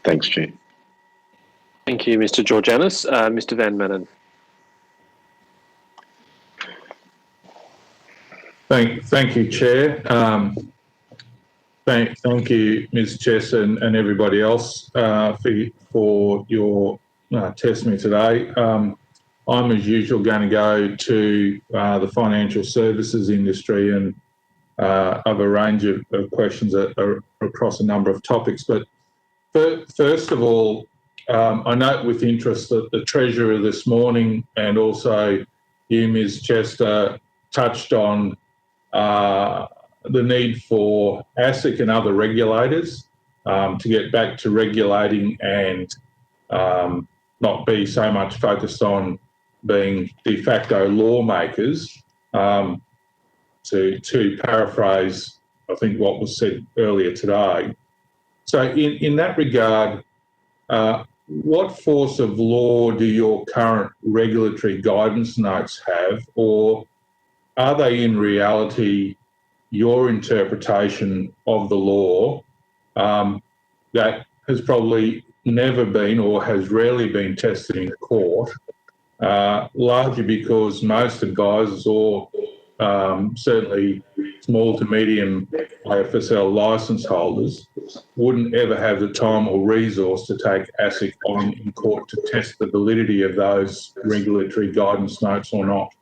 Thanks, Chair. Thank you, Mr. Georgianis. Mr. Van Manen. Thank you, Chair. Thank you, Ms. Chess and everybody else for your testimony today. I'm, as usual, going to go to the financial services industry and have a range of questions that are across a number of topics. But first of all, I note with interest that the Treasurer this morning and also you, Ms. Chester, touched on the need for ASIC and other regulators to get back to regulating and not be so much focused on being de facto lawmakers, to paraphrase, I think, what was said earlier today. So in that regard, what force of law do your current regulatory guidance notes have, or are they in reality your interpretation of the law that has probably never been or has rarely been tested in court, largely because most advisors or certainly small to medium AFSL licence holders wouldn't ever have the time or resource to take ASIC on in court to test the validity of those regulatory guidance notes or not?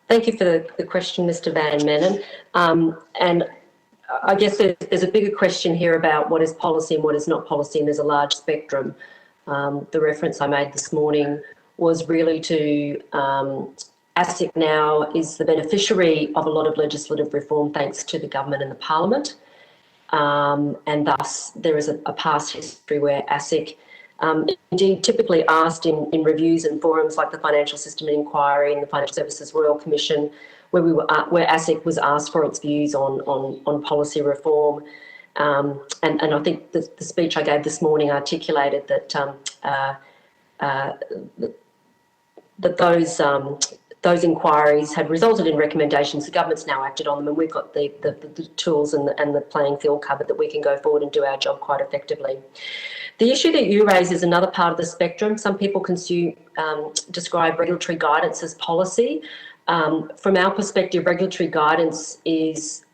Thank you for the question, Mr. Van Manen. And I guess there's a bigger question here about what is policy and what is not policy, and there's a large spectrum. The reference I made this morning was really to ASIC now is the beneficiary of a lot of legislative reform thanks to the government and the parliament. And thus there is a past history where ASIC indeed typically asked in reviews and forums like the Financial System Inquiry and the Financial Services Royal Commission, where ASIC was asked for its views on policy reform. And I think the speech I gave this morning articulated that those inquiries had resulted in recommendations. The government's now acted on them, and we've got the tools and the playing field covered that we can go forward and do our job quite effectively. The issue that you raise is another part of the spectrum. Some people describe regulatory guidance as policy. From our perspective, regulatory guidance is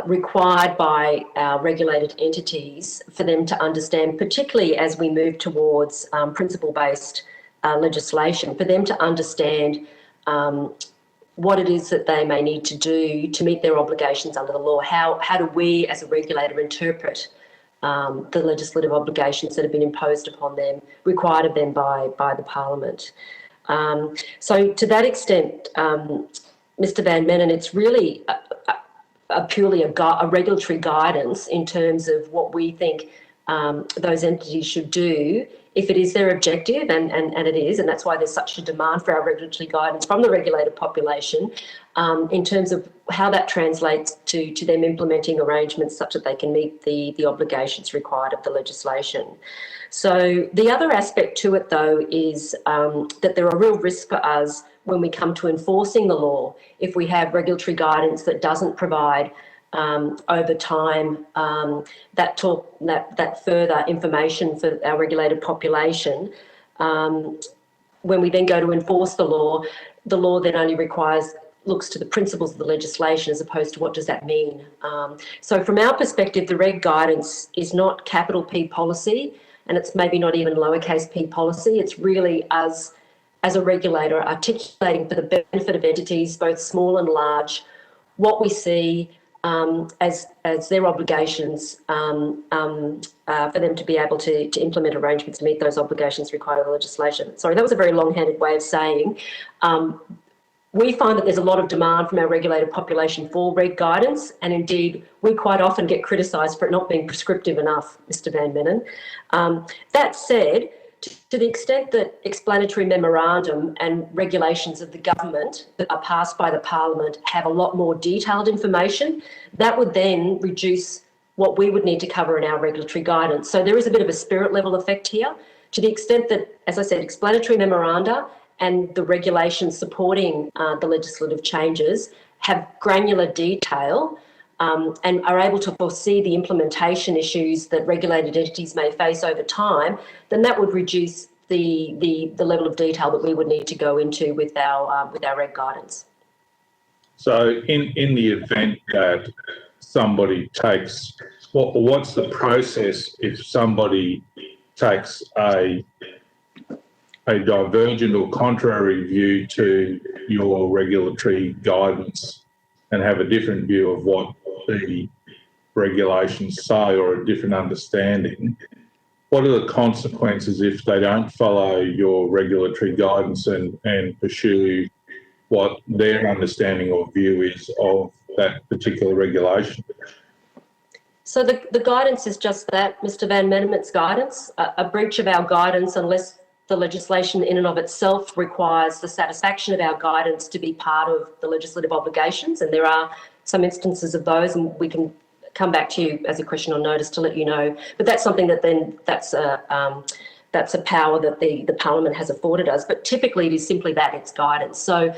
required by our regulated entities for them to understand, particularly as we move towards principle-based legislation, for them to understand what it is that they may need to do to meet their obligations under the law. How do we as a regulator interpret the legislative obligations that have been imposed upon them, required of them by the Parliament? So to that extent, Mr. Van Manen, it's really purely a regulatory guidance in terms of what we think those entities should do if it is their objective, and it is, and that's why there's such a demand for our regulatory guidance from the regulated population, in terms of how that translates to them implementing arrangements such that they can meet the obligations required of the legislation. So the other aspect to it, though, is that there are real risks for us when we come to enforcing the law if we have regulatory guidance that doesn't provide over time that further information for our regulated population. When we then go to enforce the law then only looks to the principles of the legislation as opposed to what does that mean. So from our perspective, the reg guidance is not capital P policy, and it's maybe not even lowercase p policy. It's really us as a regulator articulating for the benefit of entities, both small and large, what we see as their obligations for them to be able to implement arrangements to meet those obligations required of the legislation. Sorry, that was a very long-handed way of saying we find that there's a lot of demand from our regulated population for reg guidance, and indeed we quite often get criticised for it not being prescriptive enough, Mr. Van Manen. That said, to the extent that explanatory memorandum and regulations of the government that are passed by the Parliament have a lot more detailed information, that would then reduce what we would need to cover in our regulatory guidance. So there is a bit of a spirit level effect here, to the extent that, as I said, explanatory memoranda and the regulations supporting the legislative changes have granular detail. and are able to foresee the implementation issues that regulated entities may face over time, then that would reduce the level of detail that we would need to go into with our reg guidance. So in the event that somebody takes, what's the process if somebody takes a divergent or contrary view to your regulatory guidance and have a different view of what the regulations say or a different understanding? What are the consequences if they don't follow your regulatory guidance and pursue what their understanding or view is of that particular regulation? So the guidance is just that, Mr Van Manen, it's guidance. A breach of our guidance, unless the legislation in and of itself requires the satisfaction of our guidance to be part of the legislative obligations, and there are some instances of those, and we can come back to you as a question on notice to let you know. But that's something that that's a power that the Parliament has afforded us. But typically it is simply that, it's guidance. So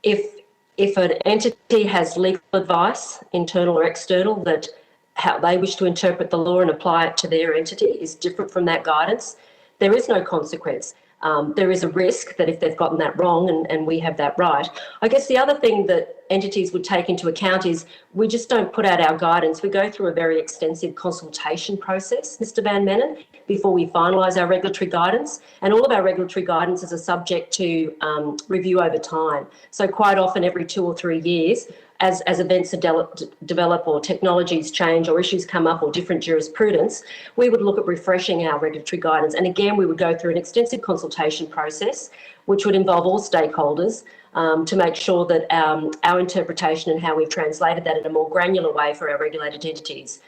if an entity has legal advice, internal or external, that how they wish to interpret the law and apply it to their entity is different from that guidance, there is no consequence. There is a risk that if they've gotten that wrong, and we have that right. I guess the other thing that entities would take into account is we just don't put out our guidance. We go through a very extensive consultation process, Mr Van Manen, before we finalise our regulatory guidance. And all of our regulatory guidances are subject to review over time. So quite often every 2 or 3 years, as events develop or technologies change or issues come up or different jurisprudence, we would look at refreshing our regulatory guidance. And again, we would go through an extensive consultation process, which would involve all stakeholders to make sure that our interpretation and how we've translated that in a more granular way for our regulated entities.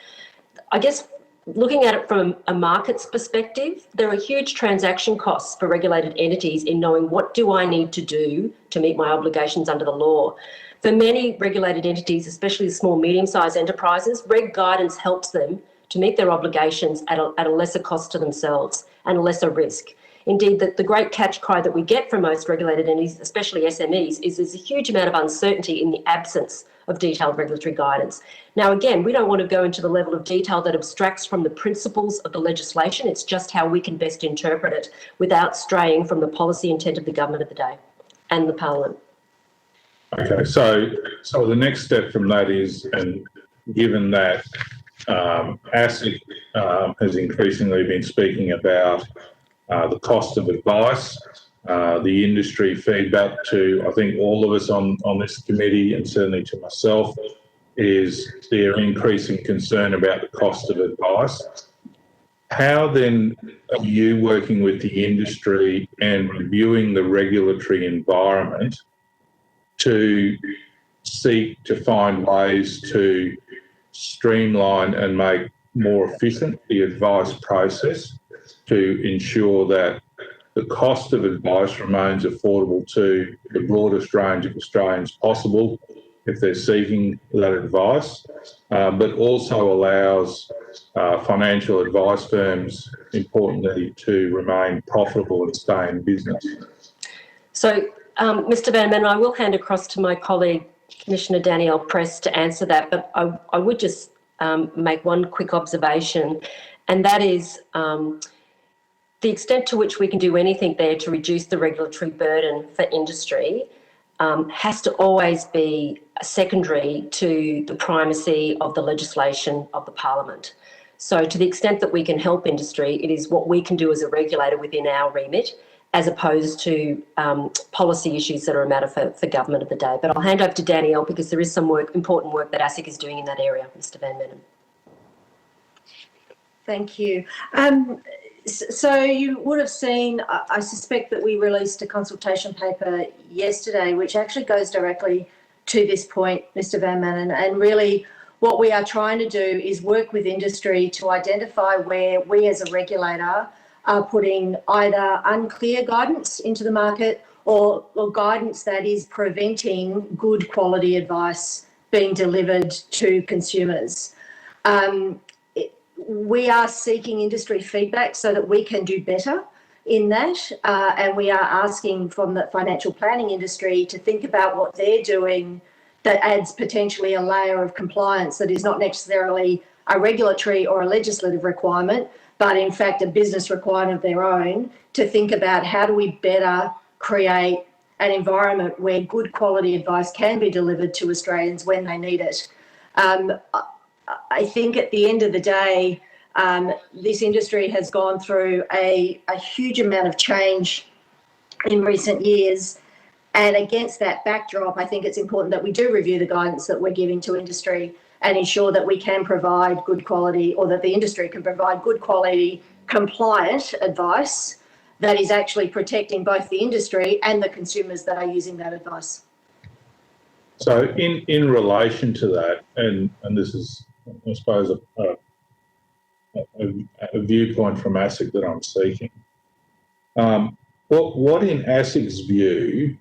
I guess looking at it from a market's perspective, there are huge transaction costs for regulated entities in knowing what do I need to do to meet my obligations under the law. For many regulated entities, especially small, medium-sized enterprises, reg guidance helps them to meet their obligations at a lesser cost to themselves and a lesser risk. Indeed, the great catch cry that we get from most regulated entities, especially SMEs, is there's a huge amount of uncertainty in the absence of detailed regulatory guidance. Now, again, we don't want to go into the level of detail that abstracts from the principles of the legislation. It's just how we can best interpret it without straying from the policy intent of the government of the day and the Parliament. Okay, so the next step from that is, and given that ASIC has increasingly been speaking about the cost of advice, the industry feedback to, I think, all of us on this committee, and certainly to myself, is their increasing concern about the cost of advice. How then are you working with the industry and reviewing the regulatory environment to seek to find ways to streamline and make more efficient the advice process to ensure that the cost of advice remains affordable to the broadest range of Australians possible if they're seeking that advice, but also allows financial advice firms, importantly, to remain profitable and stay in business? So, Mr Van Manen, I will hand across to my colleague, Commissioner Danielle Press, to answer that, but I would just make one quick observation, and that is the extent to which we can do anything there to reduce the regulatory burden for industry has to always be secondary to the primacy of the legislation of the Parliament. So to the extent that we can help industry, it is what we can do as a regulator within our remit, as opposed to policy issues that are a matter for government of the day. But I'll hand over to Danielle because there is some important work that ASIC is doing in that area, Mr Van Manen. Thank you. So you would have seen, I suspect that we released a consultation paper yesterday, which actually goes directly to this point, Mr Van Manen, and really what we are trying to do is work with industry to identify where we as a regulator are putting either unclear guidance into the market or guidance that is preventing good quality advice being delivered to consumers. We are seeking industry feedback so that we can do better in that, and we are asking from the financial planning industry to think about what they're doing that adds potentially a layer of compliance that is not necessarily a regulatory or a legislative requirement, but in fact a business requirement of their own, to think about how do we better create an environment where good quality advice can be delivered to Australians when they need it. I think at the end of the day, this industry has gone through a huge amount of change in recent years. And against that backdrop, I think it's important that we do review the guidance that we're giving to industry and ensure that we can provide good quality, or that the industry can provide good quality, compliant advice that is actually protecting both the industry and the consumers that are using that advice. So in relation to that, and this is, I suppose, a viewpoint from ASIC that I'm seeking, what in ASIC's view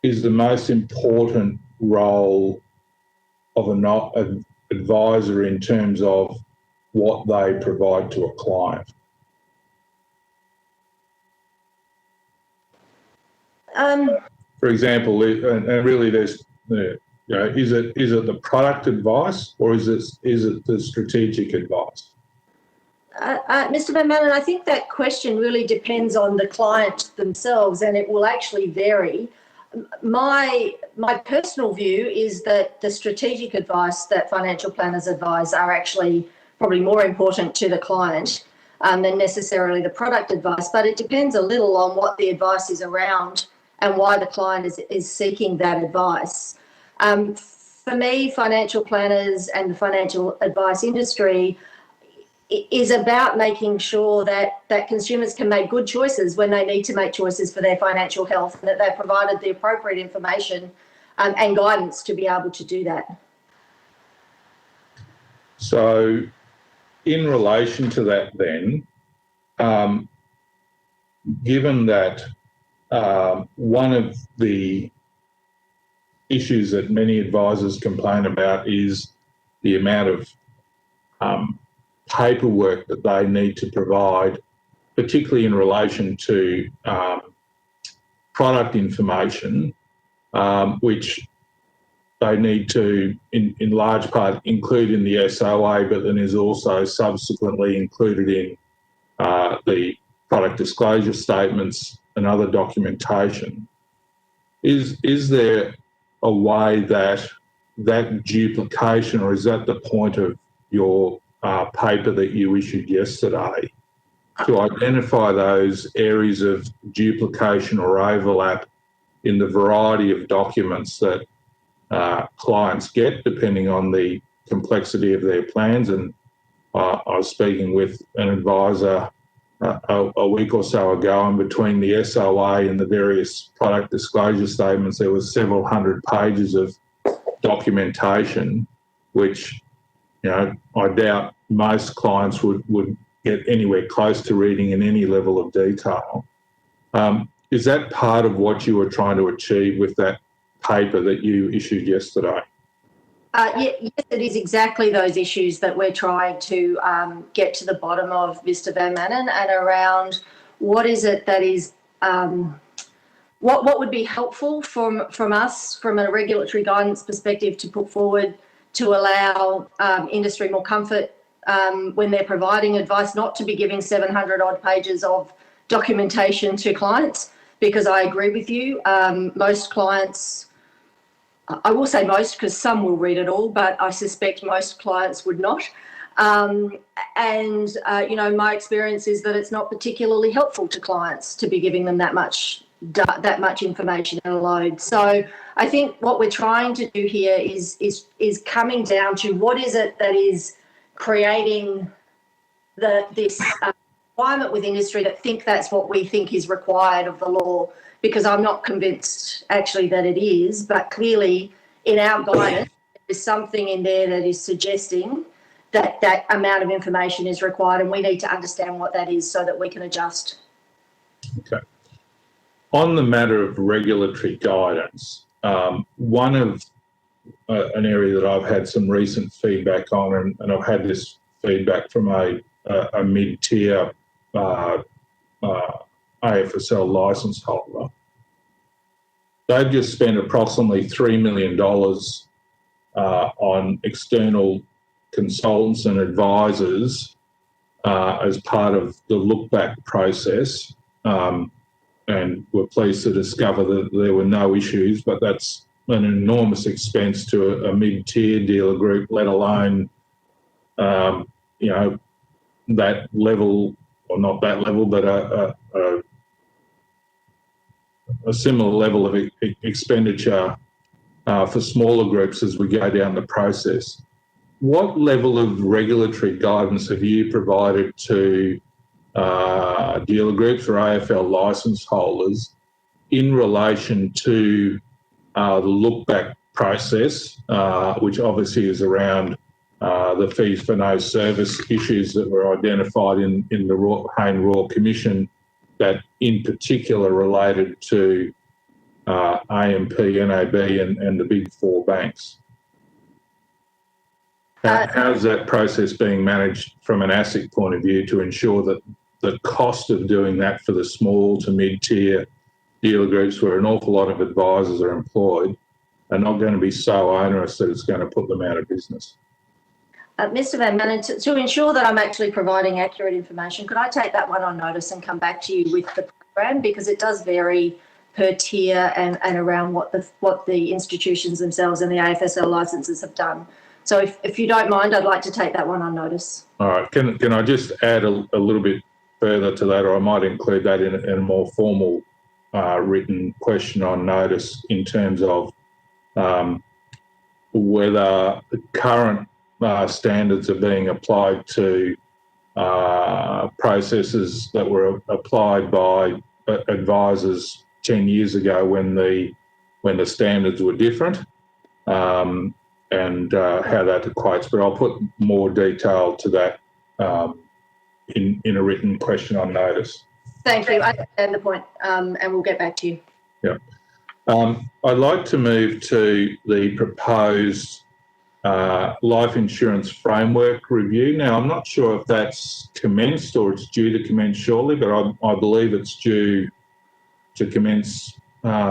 is the most important role of an advisor in terms of what they provide to a client? For example, and really, there's, is it the product advice, or is it the strategic advice? Mr. Van Manen, I think that question really depends on the client themselves, and it will actually vary. My personal view is that the strategic advice that financial planners advise are actually probably more important to the client than necessarily the product advice, but it depends a little on what the advice is around and why the client is seeking that advice. For me, financial planners and the financial advice industry is about making sure that consumers can make good choices when they need to make choices for their financial health, and that they've provided the appropriate information and guidance to be able to do that. So in relation to that then, given that one of the issues that many advisors complain about is the amount of paperwork that they need to provide, particularly in relation to product information, which they need to, in large part, include in the SOA, but then is also subsequently included in the product disclosure statements and other documentation. Is there a way that duplication, or is that the point of your paper that you issued yesterday, to identify those areas of duplication or overlap in the variety of documents that clients get depending on the complexity of their plans? And I was speaking with an advisor a week or so ago, and between the SOA and the various product disclosure statements, there was several hundred pages of documentation, which, I doubt most clients would get anywhere close to reading in any level of detail. Is that part of what you were trying to achieve with that paper that you issued yesterday? Yes, it is exactly those issues that we're trying to get to the bottom of, Mr. Van Manen, and around what is it that is, what would be helpful from us, from a regulatory guidance perspective, to put forward to allow industry more comfort when they're providing advice, not to be giving 700 odd pages of documentation to clients, because I agree with you, most clients, I will say most because some will read it all, but I suspect most clients would not. My experience is that it's not particularly helpful to clients to be giving them that much information in a load. So I think what we're trying to do here is coming down to what is it that is creating this requirement with industry that think that's what we think is required of the law, because I'm not convinced actually that it is, but clearly in our guidance there's something in there that is suggesting that that amount of information is required, and we need to understand what that is so that we can adjust. Okay. On the matter of regulatory guidance, one of an area that I've had some recent feedback on, and I've had this feedback from a mid-tier AFSL licence holder, they've just spent approximately $3 million on external consultants and advisors as part of the look-back process, and we're pleased to discover that there were no issues, but that's an enormous expense to a mid-tier dealer group, let alone, that level, or not that level, but a similar level of expenditure for smaller groups as we go down the process. What level of regulatory guidance have you provided to dealer groups or AFL licence holders in relation to the look-back process, which obviously is around the fees for no service issues that were identified in the Hayne Royal Commission, that in particular related to AMP, NAB and the big four banks? How's that process being managed from an ASIC point of view to ensure that the cost of doing that for the small to mid-tier dealer groups, where an awful lot of advisors are employed, are not going to be so onerous that it's going to put them out of business? Mr. Van Manen, to ensure that I'm actually providing accurate information, could I take that one on notice and come back to you with the program, because it does vary per tier and around what the institutions themselves and the AFSL licences have done. So if you don't mind, I'd like to take that one on notice. All right. Can I just add a little bit further to that, or I might include that in a more formal written question on notice, in terms of whether the current standards are being applied to processes that were applied by advisors 10 years ago when the standards were different, and how that equates. But I'll put more detail to that in a written question on notice. Thank you. I understand the point, and we'll get back to you. Yeah. I'd like to move to the proposed life insurance framework review. Now, I'm not sure if that's commenced or it's due to commence shortly, but I believe it's due to commence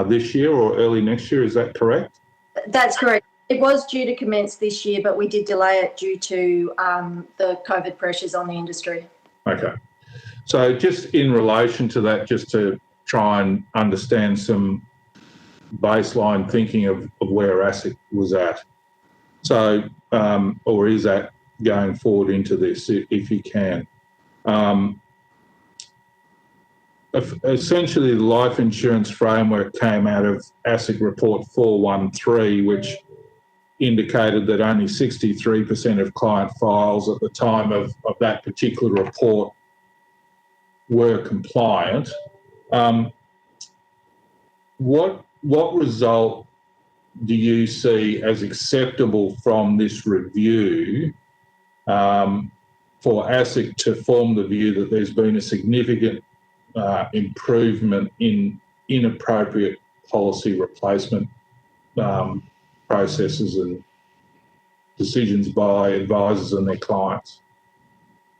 this year or early next year. Is that correct? That's correct. It was due to commence this year, but we did delay it due to the COVID pressures on the industry. Okay. So just in relation to that, just to try and understand some baseline thinking of where ASIC was at. So, or is at going forward into this, if you can. Essentially, the life insurance framework came out of ASIC report 413, which indicated that only 63% of client files at the time of that particular report were compliant. What result do you see as acceptable from this review for ASIC to form the view that there's been a significant improvement in inappropriate policy replacement processes and decisions by advisors and their clients?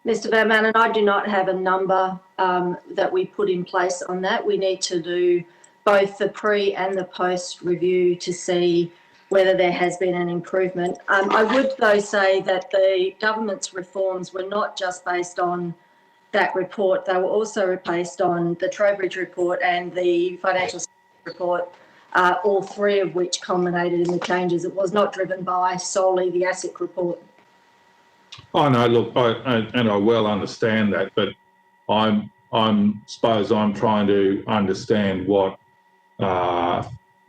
Mr. Van Manen, I do not have a number that we put in place on that. We need to do both the pre and the post review to see whether there has been an improvement. I would, though, say that the government's reforms were not just based on that report. They were also based on the Trowbridge report and the financial report, all three of which culminated in the changes. It was not driven by solely the ASIC report. Oh no, look, I well understand that, but I'm suppose I'm trying to understand what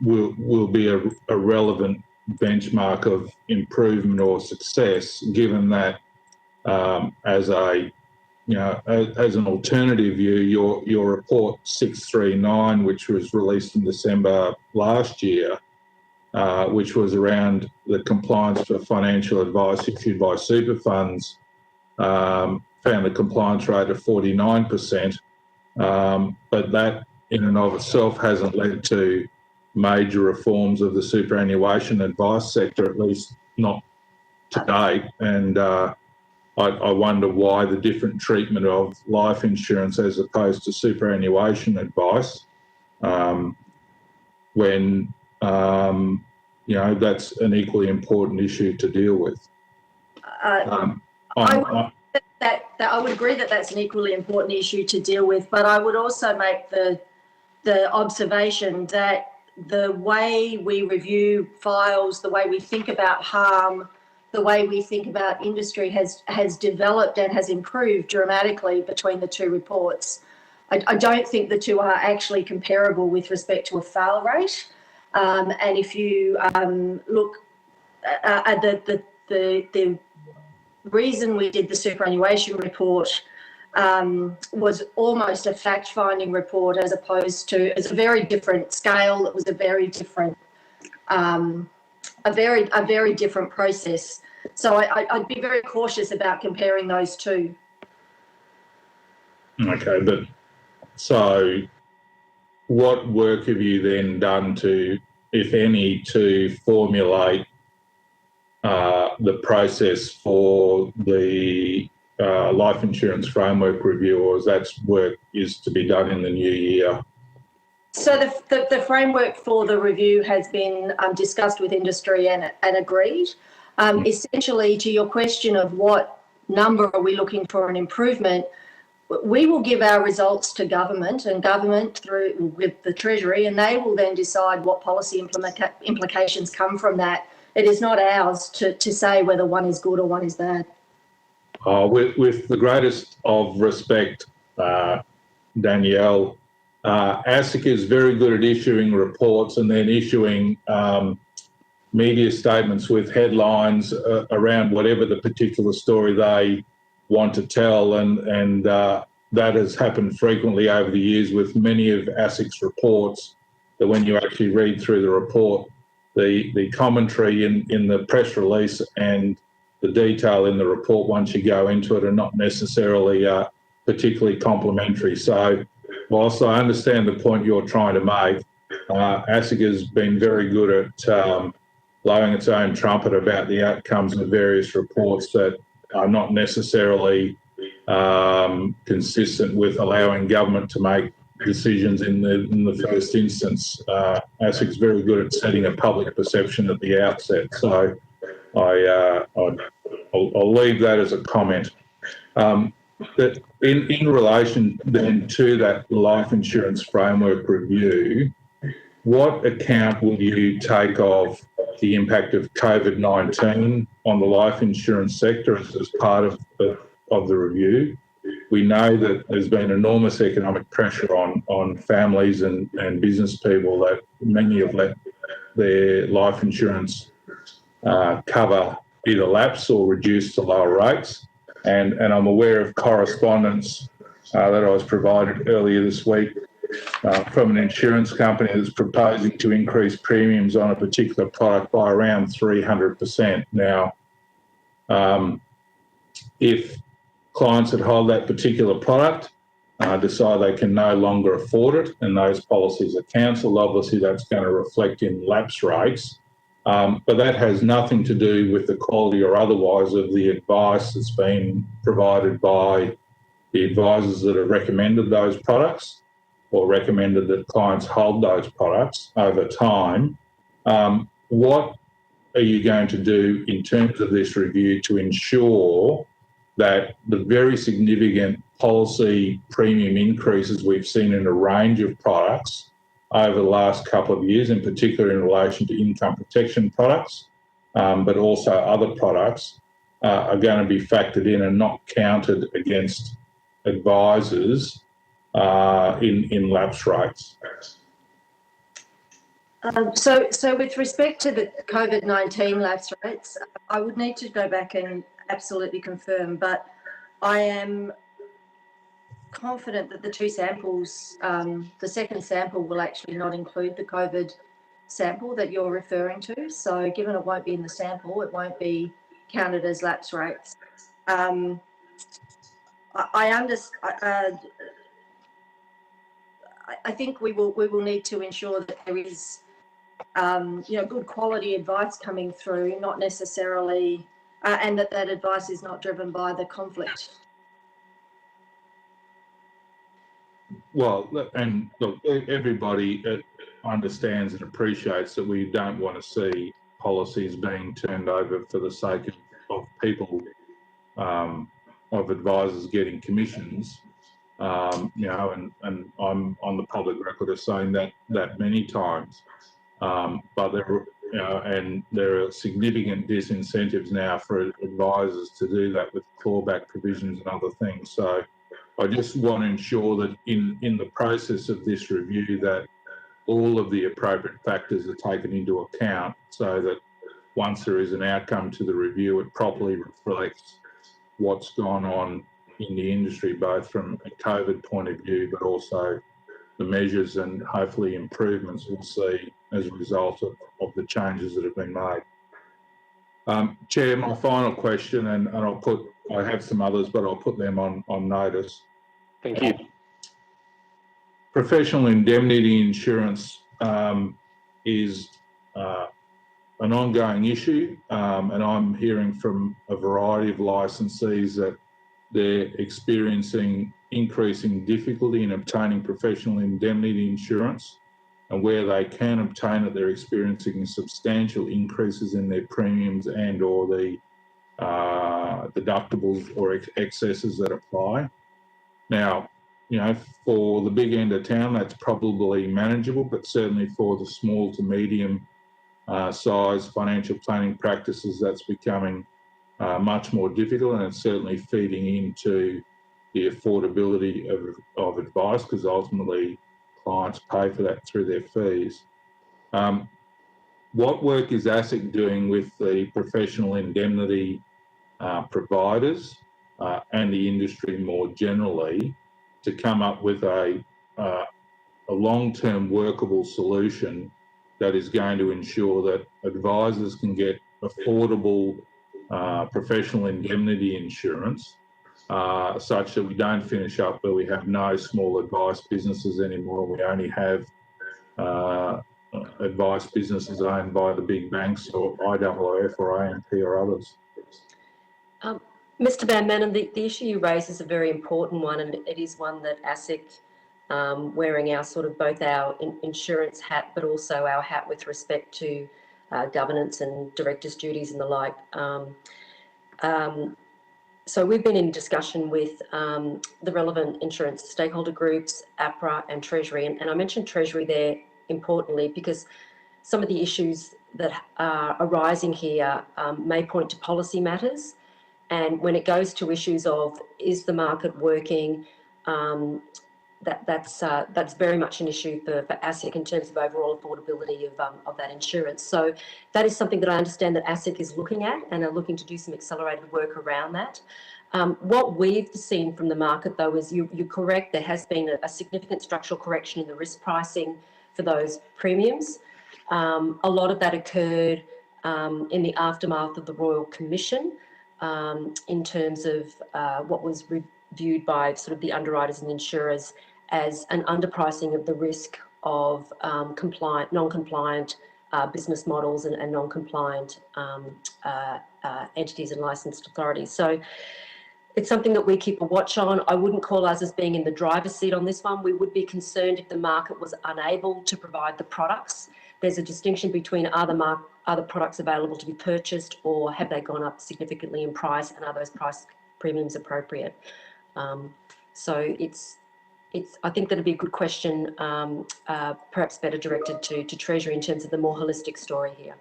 will be a relevant benchmark of improvement or success, given that as an alternative view, your report 639, which was released in December last year, which was around the compliance for financial advice issued by super funds, found a compliance rate of 49%, but that in and of itself hasn't led to major reforms of the superannuation advice sector, at least not to date. And I wonder why the different treatment of life insurance as opposed to superannuation advice. when, that's an equally important issue to deal with. I would agree that that's an equally important issue to deal with, but I would also make the observation that the way we review files, the way we think about harm, the way we think about industry has developed and has improved dramatically between the two reports. I don't think the two are actually comparable with respect to a fail rate. And if you look at the reason we did the superannuation report was almost a fact-finding report as opposed to, it's a very different scale. It was a very different, a very different process. So I'd be very cautious about comparing those two. Okay, but so what work have you then done to, if any, to formulate the process for the life insurance framework review, or is that work is to be done in the new year? So the framework for the review has been discussed with industry and agreed. Essentially, to your question of what number are we looking for an improvement, we will give our results to government, and government through with the Treasury, and they will then decide what policy implications come from that. It is not ours to say whether one is good or one is bad. With the greatest of respect, Danielle, ASIC is very good at issuing reports and then issuing media statements with headlines around whatever the particular story they want to tell, and that has happened frequently over the years with many of ASIC's reports, that when you actually read through the report, the commentary in the press release and the detail in the report once you go into it are not necessarily particularly complimentary. So whilst I understand the point you're trying to make, ASIC has been very good at blowing its own trumpet about the outcomes of various reports that are not necessarily consistent with allowing government to make decisions in the first instance. ASIC is very good at setting a public perception at the outset. So I'll leave that as a comment. That in relation then to that life insurance framework review, what account will you take of the impact of COVID-19 on the life insurance sector as part of the review? We know that there's been enormous economic pressure on families and business people, that many have let their life insurance cover either lapse or reduce to lower rates. And I'm aware of correspondence that I was provided earlier this week from an insurance company that's proposing to increase premiums on a particular product by around 300%. Now, if clients that hold that particular product decide they can no longer afford it and those policies are cancelled, obviously that's going to reflect in lapse rates. But that has nothing to do with the quality or otherwise of the advice that's been provided by the advisors that have recommended those products or recommended that clients hold those products over time. What are you going to do in terms of this review to ensure that the very significant policy premium increases we've seen in a range of products over the last couple of years, in particular in relation to income protection products, but also other products, are going to be factored in and not counted against advisors in lapse rates? So with respect to the COVID-19 lapse rates, I would need to go back and absolutely confirm, but I am confident that the two samples, the second sample will actually not include the COVID sample that you're referring to. So given it won't be in the sample, it won't be counted as lapse rates. I think we will need to ensure that there is good quality advice coming through, not necessarily, and that advice is not driven by the conflict. Well, and look, everybody understands and appreciates that we don't want to see policies being turned over for the sake of people, of advisors getting commissions. And I'm on the public record of saying that many times. But there are significant disincentives now for advisors to do that with clawback provisions and other things. So I just want to ensure that in the process of this review that all of the appropriate factors are taken into account so that once there is an outcome to the review, it properly reflects what's gone on in the industry, both from a COVID point of view, but also the measures and hopefully improvements we'll see as a result of the changes that have been made. Chair, my final question, and I have some others, but I'll put them on notice. Thank you. Professional indemnity insurance is an ongoing issue, and I'm hearing from a variety of licensees that they're experiencing increasing difficulty in obtaining professional indemnity insurance, and where they can obtain it, they're experiencing substantial increases in their premiums and or the deductibles or excesses that apply. Now, for the big end of town, that's probably manageable, but certainly for the small to medium size financial planning practices, that's becoming much more difficult, and it's certainly feeding into the affordability of advice, because ultimately clients pay for that through their fees. What work is ASIC doing with the professional indemnity providers and the industry more generally to come up with a long-term workable solution that is going to ensure that advisors can get affordable professional indemnity insurance, such that we don't finish up where we have no small advice businesses anymore. We only have advice businesses owned by the big banks or IOOF or AMP or others. Mr. Van Manen, the issue you raise is a very important one, and it is one that ASIC, wearing our sort of both our insurance hat, but also our hat with respect to governance and directors' duties and the like. So we've been in discussion with the relevant insurance stakeholder groups, APRA and Treasury, and I mentioned Treasury there importantly because some of the issues that are arising here may point to policy matters. And when it goes to issues of is the market working, that's very much an issue for ASIC in terms of overall affordability of that insurance. So that is something that I understand that ASIC is looking at and are looking to do some accelerated work around that. What we've seen from the market, though, is you're correct. There has been a significant structural correction in the risk pricing for those premiums. A lot of that occurred in the aftermath of the Royal Commission in terms of what was viewed by sort of the underwriters and insurers as an underpricing of the risk of non-compliant business models and non-compliant entities and licensed authorities. So it's something that we keep a watch on. I wouldn't call us as being in the driver's seat on this one. We would be concerned if the market was unable to provide the products. There's a distinction between are the products available to be purchased, or have they gone up significantly in price, and are those price premiums appropriate? So I think that'd be a good question, perhaps better directed to Treasury in terms of the more holistic story here.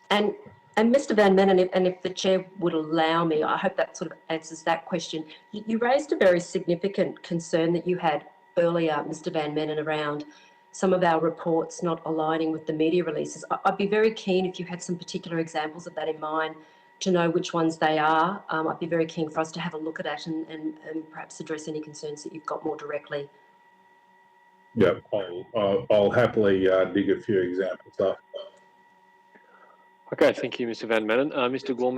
And Mr. Van Manen, and if the chair would allow me, I hope that sort of answers that question. You raised a very significant concern that you had earlier, Mr. Van Manen, around some of our reports not aligning with the media releases. I'd be very keen if you had some particular examples of that in mind to know which ones they are. I'd be very keen for us to have a look at that and perhaps address any concerns that you've got more directly. Yeah, I'll happily dig a few examples up. Okay, thank you, Mr. Van Manen. Mr. Gorman.